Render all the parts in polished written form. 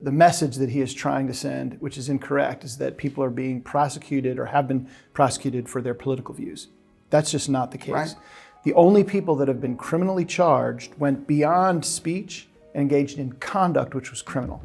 The message that he is trying to send, which is incorrect, is that people are being prosecuted or have been prosecuted for their political views. That's just not the case. Right. The only people that have been criminally charged went beyond speech and engaged in conduct which was criminal.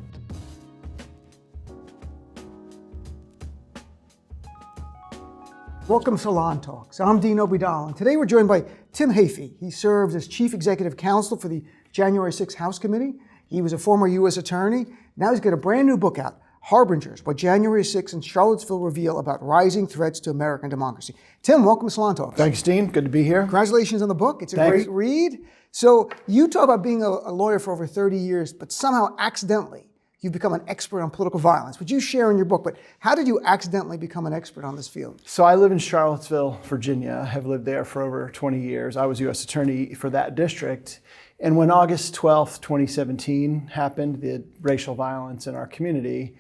Welcome to Salon Talks. I'm Dean Obeidallah, and today we're joined by Tim Heaphy. He served as Chief Executive Counsel for the January 6th House Committee. He was a former U.S. Attorney. Now he's got a brand new book out, Harbingers, What January 6th and Charlottesville Reveal About Rising Threats to American Democracy. Tim, welcome to Salon Talks. Thanks, Dean. Good to be here. Congratulations on the book. It's a Thanks. great read. So you talk about being a lawyer for over 30 years, but somehow accidentally you've become an expert on political violence, which you share in your book. But how did you accidentally become an expert on this field? So I live in Charlottesville, Virginia. I have lived there for over 20 years. I was U.S. Attorney for that district. And when August 12th, 2017 happened, the racial violence in our community,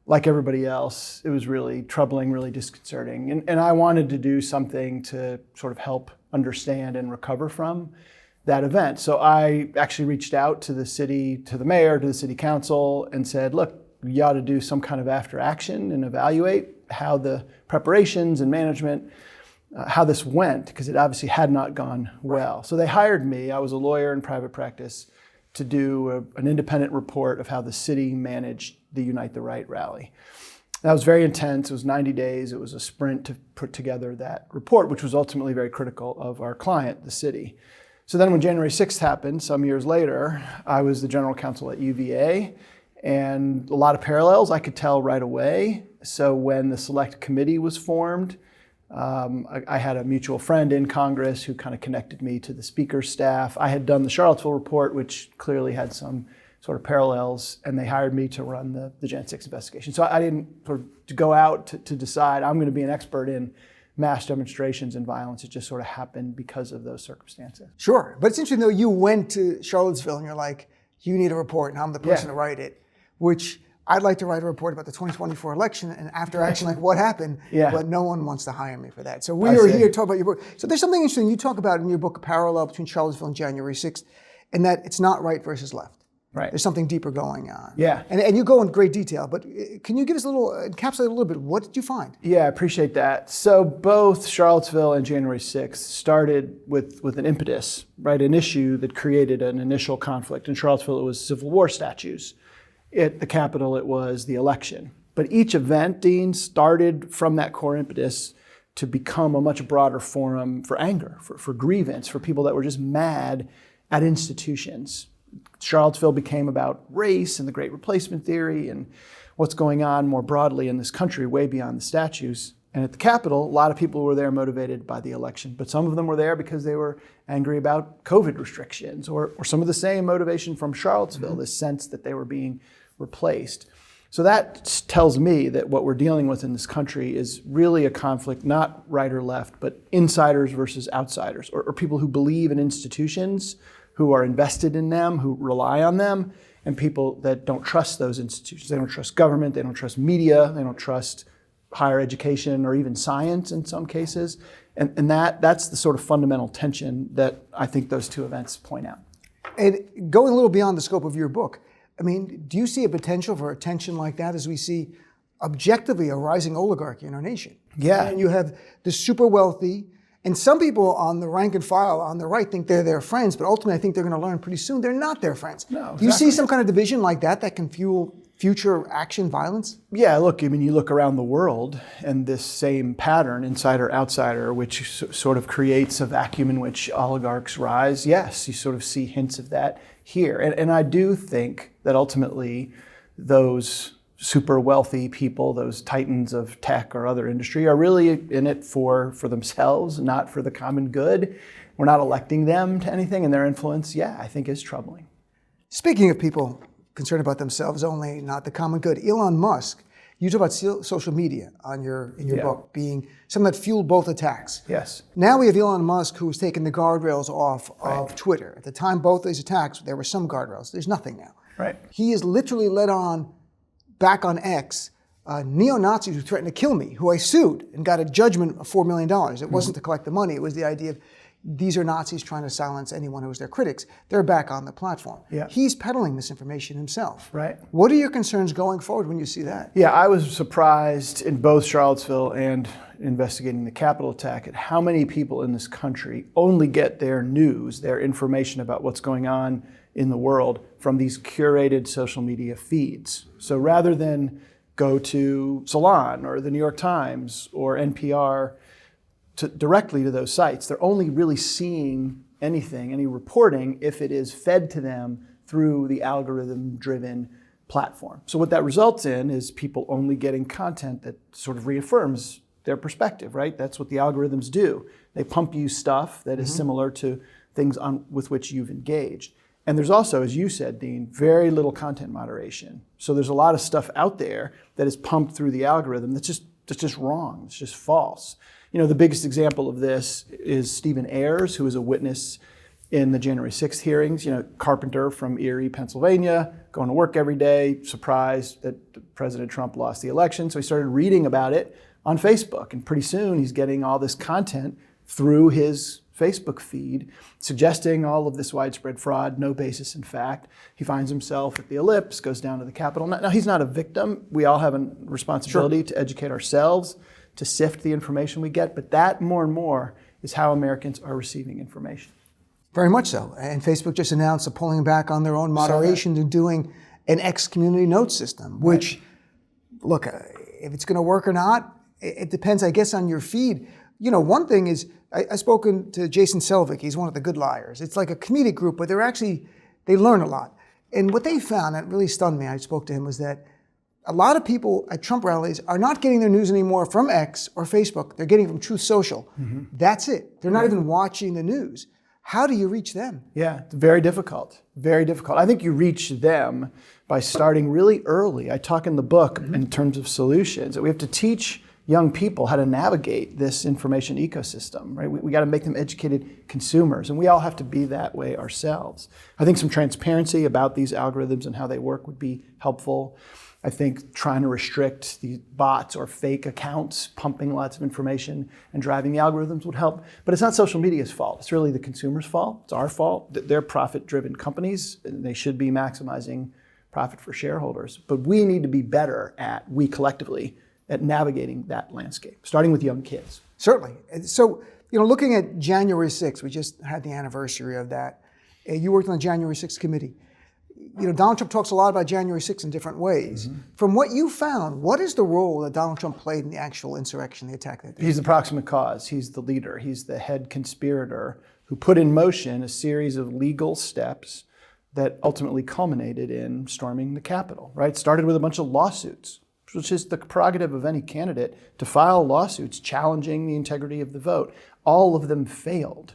like everybody else, it was really troubling, really disconcerting. And I wanted to do something to sort of help understand and recover from that event. So I actually reached out to the city, to the mayor, to the city council, and said, look, you ought to do some kind of after action and evaluate how the preparations and management, how this went, because it obviously had not gone well. So they hired me. I was a lawyer in private practice to do an independent report of how the city managed the Unite the Right rally. That was very intense. It was 90 days. It was a sprint to put together that report, which was ultimately very critical of our client, the city. So then when January 6th happened, some years later, I was the general counsel at UVA, and a lot of parallels I could tell right away. So when the select committee was formed, I had a mutual friend in Congress who kind of connected me to the speaker's staff. I had done the Charlottesville report, which clearly had some sort of parallels, and they hired me to run the Jan 6 investigation. So I didn't sort of to go out to decide I'm going to be an expert in mass demonstrations and violence. It just sort of happened because of those circumstances. Sure. But it's interesting, though, you went to Charlottesville and you're like, you need a report, and I'm the person to write it, which I'd like to write a report about the 2024 election and after action, like what happened, but no one wants to hire me for that. So we are here to talk about your book. So there's something interesting you talk about in your book, a parallel between Charlottesville and January 6th, and that it's not right versus left. Right. There's something deeper going on. Yeah. And you go in great detail, but can you give us encapsulate a little bit, what did you find? Yeah, I appreciate that. So both Charlottesville and January 6th started with an impetus, right? An issue that created an initial conflict. In Charlottesville, it was Civil War statues. At the Capitol, it was the election. But each event, Dean, started from that core impetus to become a much broader forum for anger, for grievance, for people that were just mad at institutions. Charlottesville became about race and the Great Replacement theory and what's going on more broadly in this country, way beyond the statues. And at the Capitol, a lot of people were there motivated by the election, but some of them were there because they were angry about COVID restrictions or some of the same motivation from Charlottesville, this sense that they were being replaced. So that tells me that what we're dealing with in this country is really a conflict, not right or left, but insiders versus outsiders, or people who believe in institutions, who are invested in them, who rely on them, and people that don't trust those institutions. They don't trust government, they don't trust media, they don't trust higher education or even science in some cases. And that's the sort of fundamental tension that I think those two events point out. And going a little beyond the scope of your book, I mean, do you see a potential for a tension like that as we see objectively a rising oligarchy in our nation? Yeah. And you have the super wealthy, and some people on the rank and file on the right think they're their friends, but ultimately I think they're going to learn pretty soon they're not their friends. No, exactly. Do you see some kind of division like that can fuel future action violence? Yeah, look, I mean, you look around the world and this same pattern, insider-outsider, which sort of creates a vacuum in which oligarchs rise. Yes, you sort of see hints of that here. And I do think that ultimately those super wealthy people, those titans of tech or other industry, are really in it for themselves, not for the common good. We're not electing them to anything, and their influence, I think is troubling. Speaking of people concerned about themselves only, not the common good, Elon Musk, you talk about social media in your book being something that fueled both attacks. Yes. Now we have Elon Musk who's taken the guardrails off of Twitter. At the time both these attacks, there were some guardrails. There's nothing now. Right. He has literally let on, back on X, neo-Nazis who threatened to kill me, who I sued and got a judgment of $4 million. It wasn't to collect the money. It was the idea of these are Nazis trying to silence anyone who was their critics. They're back on the platform. Yeah. He's peddling misinformation himself. Right. What are your concerns going forward when you see that? Yeah, I was surprised in both Charlottesville and investigating the Capitol attack at how many people in this country only get their news, their information about what's going on in the world from these curated social media feeds. So rather than go to Salon or the New York Times or NPR directly to those sites, they're only really seeing anything, any reporting, if it is fed to them through the algorithm-driven platform. So what that results in is people only getting content that sort of reaffirms their perspective, right? That's what the algorithms do. They pump you stuff that is similar to things with which you've engaged. And there's also, as you said, Dean, very little content moderation. So there's a lot of stuff out there that is pumped through the algorithm that's just wrong. It's just false. You know, the biggest example of this is Stephen Ayers, who was a witness in the January 6th hearings. You know, carpenter from Erie, Pennsylvania, going to work every day, surprised that President Trump lost the election. So he started reading about it on Facebook. And pretty soon he's getting all this content through his Facebook feed, suggesting all of this widespread fraud, no basis in fact. He finds himself at the Ellipse, goes down to the Capitol. Now he's not a victim. We all have a responsibility to educate ourselves, to sift the information we get, but that more and more is how Americans are receiving information. Very much so. And Facebook just announced they're pulling back on their own moderation and doing an ex-community note system, which, look, if it's going to work or not, it depends, I guess, on your feed. You know, one thing is, I've spoken to Jason Selvig. He's one of the good liars. It's like a comedic group, but they learn a lot. And what they found that really stunned me, I spoke to him, was that a lot of people at Trump rallies are not getting their news anymore from X or Facebook. They're getting it from Truth Social. That's it. They're not even watching the news. How do you reach them? Yeah, it's very difficult. Very difficult. I think you reach them by starting really early. I talk in the book in terms of solutions that we have to teach young people how to navigate this information ecosystem, right? We got to make them educated consumers, and we all have to be that way ourselves. I think some transparency about these algorithms and how they work would be helpful. I think trying to restrict the bots or fake accounts pumping lots of information and driving the algorithms would help. But it's not social media's fault. It's really the consumer's fault. It's our fault. They're profit-driven companies, and they should be maximizing profit for shareholders. But we need to be better we collectively, at navigating that landscape, starting with young kids. Certainly. So, you know, looking at January 6th, we just had the anniversary of that. You worked on the January 6th committee. You know, Donald Trump talks a lot about January 6th in different ways. From what you found, what is the role that Donald Trump played in the actual insurrection, the attack that day? He's the proximate cause. He's the leader. He's the head conspirator who put in motion a series of legal steps that ultimately culminated in storming the Capitol, right? Started with a bunch of lawsuits, which is the prerogative of any candidate to file lawsuits challenging the integrity of the vote. All of them failed.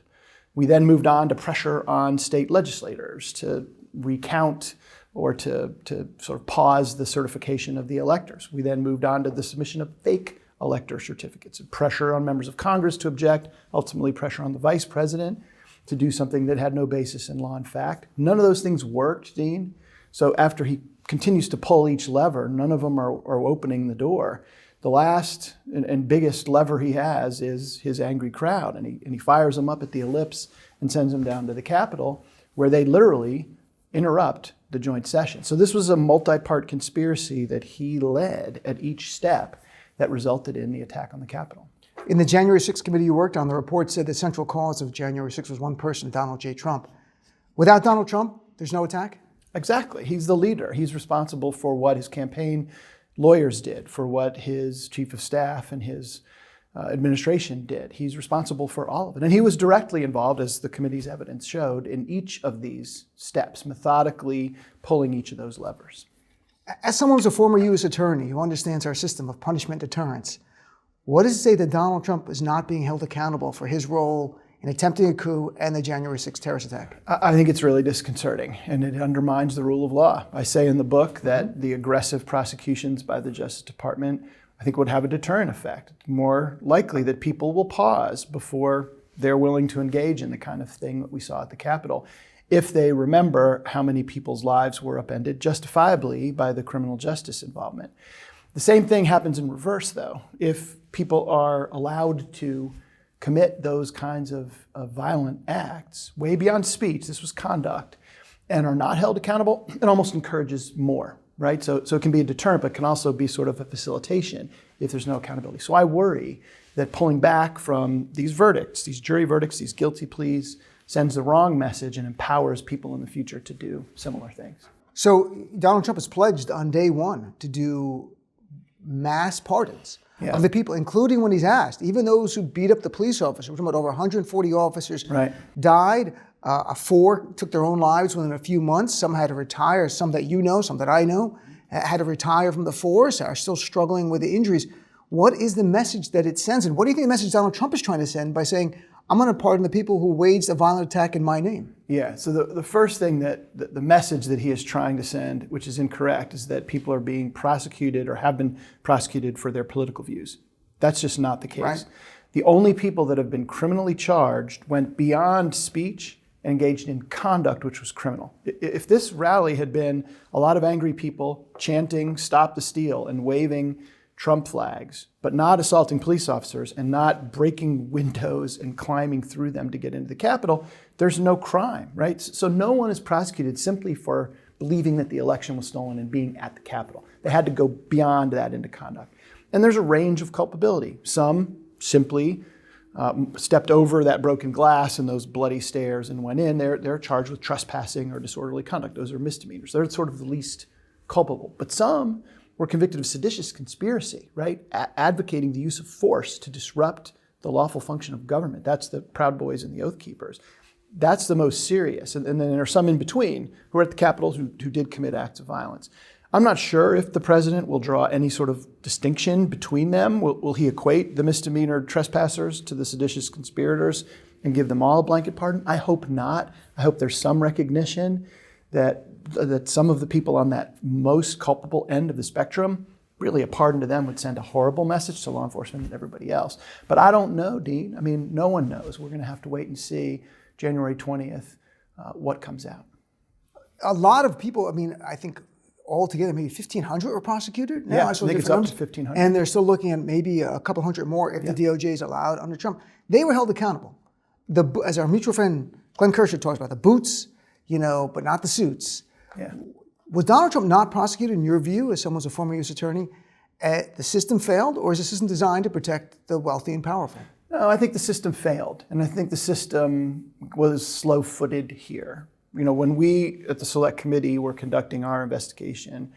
We then moved on to pressure on state legislators to recount or to sort of pause the certification of the electors. We then moved on to the submission of fake elector certificates, and pressure on members of Congress to object, ultimately pressure on the vice president to do something that had no basis in law and fact. None of those things worked, Dean. So after he continues to pull each lever, none of them are opening the door. The last and biggest lever he has is his angry crowd, and he fires them up at the Ellipse and sends them down to the Capitol, where they literally interrupt the joint session. So this was a multi-part conspiracy that he led at each step that resulted in the attack on the Capitol. In the January 6th committee you worked on, the report said the central cause of January 6th was one person, Donald J. Trump. Without Donald Trump, there's no attack? Exactly. He's the leader. He's responsible for what his campaign lawyers did, for what his chief of staff and his administration did. He's responsible for all of it. And he was directly involved, as the committee's evidence showed, in each of these steps, methodically pulling each of those levers. As someone who's a former U.S. attorney who understands our system of punishment deterrence, what does it say that Donald Trump is not being held accountable for his role in attempting a coup and the January 6th terrorist attack? I think it's really disconcerting, and it undermines the rule of law. I say in the book that the aggressive prosecutions by the Justice Department, I think, would have a deterrent effect. It's more likely that people will pause before they're willing to engage in the kind of thing that we saw at the Capitol, if they remember how many people's lives were upended justifiably by the criminal justice involvement. The same thing happens in reverse, though. If people are allowed to commit those kinds of violent acts, way beyond speech, this was conduct, and are not held accountable, it almost encourages more, right? So it can be a deterrent, but can also be sort of a facilitation if there's no accountability. So I worry that pulling back from these verdicts, these jury verdicts, these guilty pleas, sends the wrong message and empowers people in the future to do similar things. So Donald Trump has pledged on day one to do mass pardons of the people, including when he's asked, even those who beat up the police officers. We're talking about over 140 officers died. 4 took their own lives within a few months. Some had to retire, some that you know, some that I know, had to retire from the force, are still struggling with the injuries. What is the message that it sends? And what do you think the message Donald Trump is trying to send by saying, I'm going to pardon the people who waged a violent attack in my name? Yeah, so the first thing that the message that he is trying to send, which is incorrect, is that people are being prosecuted or have been prosecuted for their political views. That's just not the case. Right. The only people that have been criminally charged went beyond speech and engaged in conduct which was criminal. If this rally had been a lot of angry people chanting "Stop the Steal" and waving Trump flags, but not assaulting police officers and not breaking windows and climbing through them to get into the Capitol, there's no crime, right? So no one is prosecuted simply for believing that the election was stolen and being at the Capitol. They had to go beyond that into conduct. And there's a range of culpability. Some simply stepped over that broken glass and those bloody stairs and went in. They're charged with trespassing or disorderly conduct. Those are misdemeanors. They're sort of the least culpable. But some were convicted of seditious conspiracy, right? Advocating the use of force to disrupt the lawful function of government. That's the Proud Boys and the Oath Keepers. That's the most serious. And then there are some in between who are at the Capitol who did commit acts of violence. I'm not sure if the president will draw any sort of distinction between them. Will he equate the misdemeanor trespassers to the seditious conspirators and give them all a blanket pardon? I hope not. I hope there's some recognition that some of the people on that most culpable end of the spectrum, really a pardon to them would send a horrible message to law enforcement and everybody else. But I don't know, Dean. I mean, no one knows. We're going to have to wait and see January 20th what comes out. A lot of people, I mean, I think altogether maybe 1,500 were prosecuted. Now, yeah, I think it's up to 1,500. And they're still looking at maybe a couple hundred more if the DOJ is allowed under Trump. They were held accountable. As our mutual friend Glenn Kirscher talks about, the boots, but not the suits. Yeah. Was Donald Trump not prosecuted, in your view, as someone who's a former U.S. attorney? The system failed, or is the system designed to protect the wealthy and powerful? No, I think the system failed. And I think the system was slow-footed here. When we at the Select Committee were conducting our investigation,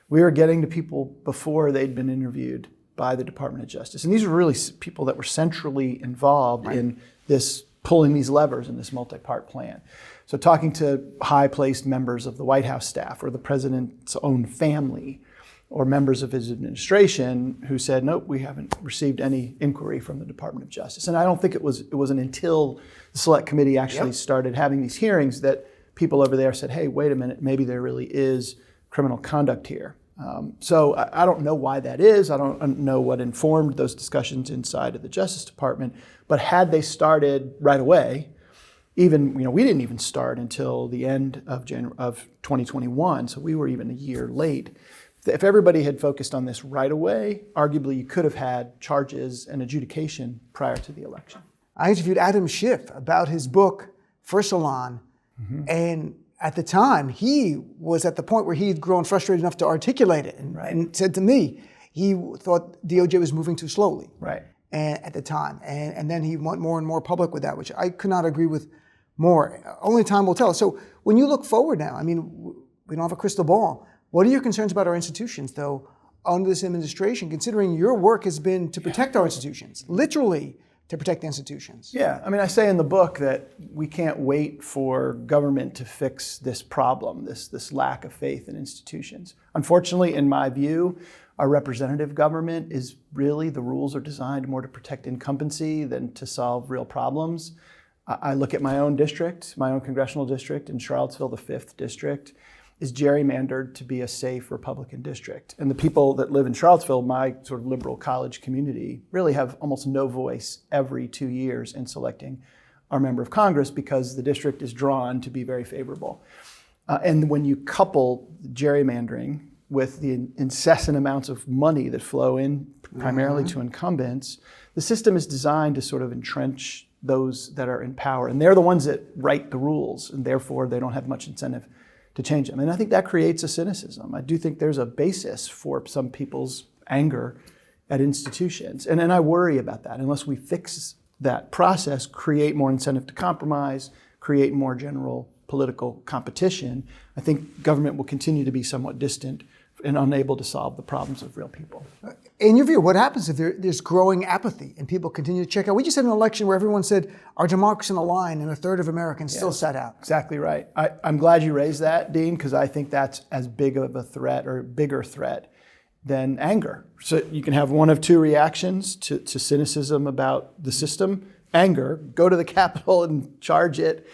we were getting to people before they'd been interviewed by the Department of Justice. And these were really people that were centrally involved in this, pulling these levers in this multi-part plan. So talking to high-placed members of the White House staff or the president's own family or members of his administration who said, nope, we haven't received any inquiry from the Department of Justice. And I don't think it wasn't until the Select Committee actually started having these hearings that people over there said, hey, wait a minute, maybe there really is criminal conduct here. So I don't know why that is. I don't know what informed those discussions inside of the Justice Department. But had they started right away, we didn't even start until the end of 2021, so we were even a year late. If everybody had focused on this right away, arguably you could have had charges and adjudication prior to the election. I interviewed Adam Schiff about his book, for Salon, and at the time, he was at the point where he had grown frustrated enough to articulate it and said to me, he thought DOJ was moving too slowly at the time. And then he went more and more public with that, which I could not agree with more. Only time will tell. So when you look forward now, I mean, we don't have a crystal ball. What are your concerns about our institutions, though, under this administration, considering your work has been to protect our institutions, literally to protect the institutions? Yeah, I mean, I say in the book that we can't wait for government to fix this problem, this lack of faith in institutions. Unfortunately, in my view, our representative government is really, the rules are designed more to protect incumbency than to solve real problems. I look at my own district, my own congressional district in Charlottesville, the 5th district, is gerrymandered to be a safe Republican district. And the people that live in Charlottesville, my sort of liberal college community, really have almost no voice every 2 years in selecting our member of Congress because the district is drawn to be very favorable. And when you couple gerrymandering with the incessant amounts of money that flow in primarily to incumbents, the system is designed to sort of entrench those that are in power. And they're the ones that write the rules, and therefore they don't have much incentive to change them. And I think that creates a cynicism. I do think there's a basis for some people's anger at institutions. And I worry about that. Unless we fix that process, create more incentive to compromise, create more general political competition, I think government will continue to be somewhat distant and unable to solve the problems of real people. In your view, what happens if there's growing apathy and people continue to check out? We just had an election where everyone said our democracy in the line, and a third of Americans still sat out. Exactly right. I'm glad you raised that, Dean, because I think that's as big of a threat or a bigger threat than anger. So you can have one of two reactions to cynicism about the system. Anger, go to the Capitol and charge it,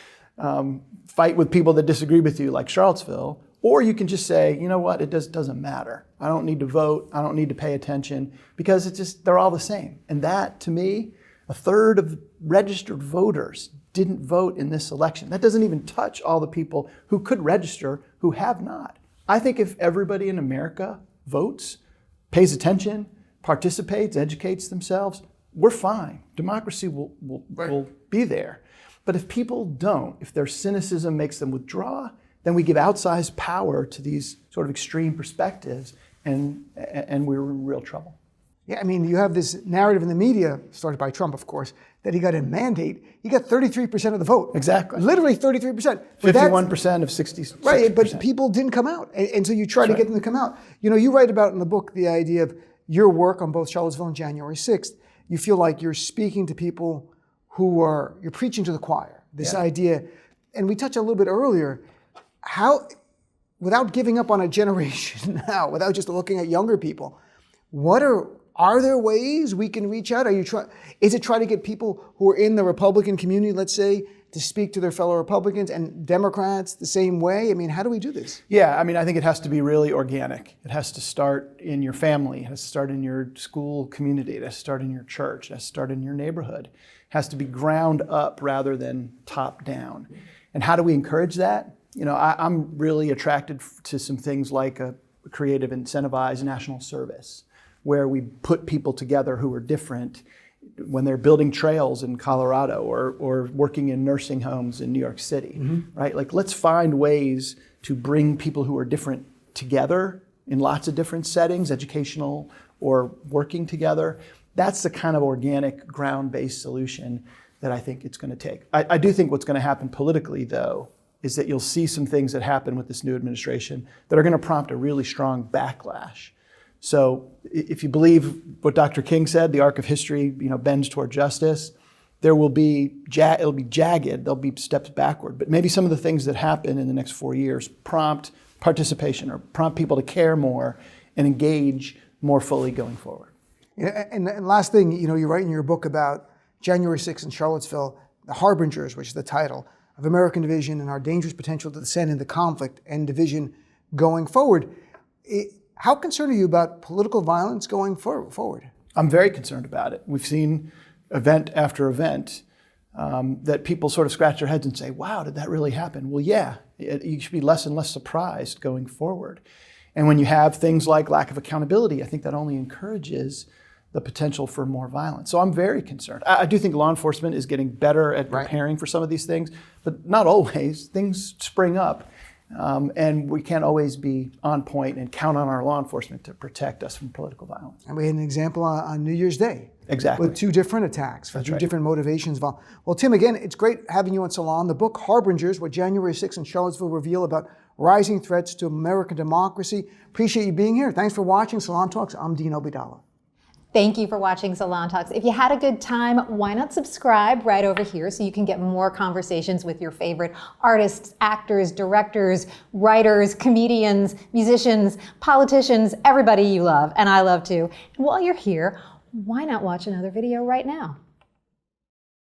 fight with people that disagree with you like Charlottesville. Or you can just say, you know what, it doesn't matter. I don't need to vote. I don't need to pay attention because they're all the same. And that, to me, a third of registered voters didn't vote in this election. That doesn't even touch all the people who could register who have not. I think if everybody in America votes, pays attention, participates, educates themselves, we're fine. Democracy will be there. But if people don't, if their cynicism makes them withdraw, then we give outsized power to these sort of extreme perspectives, and we're in real trouble. Yeah, I mean, you have this narrative in the media, started by Trump, of course, that he got a mandate. He got 33% of the vote. Exactly. Literally 33%. 51% of 66%. Right, but people didn't come out. And so you try to get them to come out. You know, you write about in the book the idea of your work on both Charlottesville and January 6th. You feel like you're speaking to people you're preaching to the choir. This idea, and we touched a little bit earlier, how, without giving up on a generation now, without just looking at younger people, are there ways we can reach out? Is it try to get people who are in the Republican community, let's say, to speak to their fellow Republicans and Democrats the same way? I mean, how do we do this? Yeah, I mean, I think it has to be really organic. It has to start in your family. It has to start in your school community. It has to start in your church. It has to start in your neighborhood. It has to be ground up rather than top down. And how do we encourage that? You know, I'm really attracted to some things like a creative incentivized national service, where we put people together who are different when they're building trails in Colorado or working in nursing homes in New York City, right? Like, let's find ways to bring people who are different together in lots of different settings, educational or working together. That's the kind of organic, ground-based solution that I think it's going to take. I do think what's going to happen politically, though, is that you'll see some things that happen with this new administration that are going to prompt a really strong backlash. So if you believe what Dr. King said, the arc of history, bends toward justice, it'll be jagged, there'll be steps backward. But maybe some of the things that happen in the next 4 years prompt participation or prompt people to care more and engage more fully going forward. Yeah, and last thing, you write in your book about January 6th in Charlottesville, the Harbingers, which is the title, of American division and our dangerous potential to descend into conflict and division going forward. How concerned are you about political violence going forward? I'm very concerned about it. We've seen event after event that people sort of scratch their heads and say, wow, did that really happen? Well, yeah, you should be less and less surprised going forward. And when you have things like lack of accountability, I think that only encourages the potential for more violence. So I'm very concerned. I do think law enforcement is getting better at preparing for some of these things, but not always. Things spring up. And we can't always be on point and count on our law enforcement to protect us from political violence. And we had an example on New Year's Day. Exactly. With two different attacks for two different motivations. Well, Tim, again, it's great having you on Salon. The book Harbingers, what January 6th in Charlottesville reveal about rising threats to American democracy. Appreciate you being here. Thanks for watching Salon Talks. I'm Dean Obeidallah. Thank you for watching Salon Talks. If you had a good time, why not subscribe right over here so you can get more conversations with your favorite artists, actors, directors, writers, comedians, musicians, politicians, everybody you love, and I love too. And while you're here, why not watch another video right now?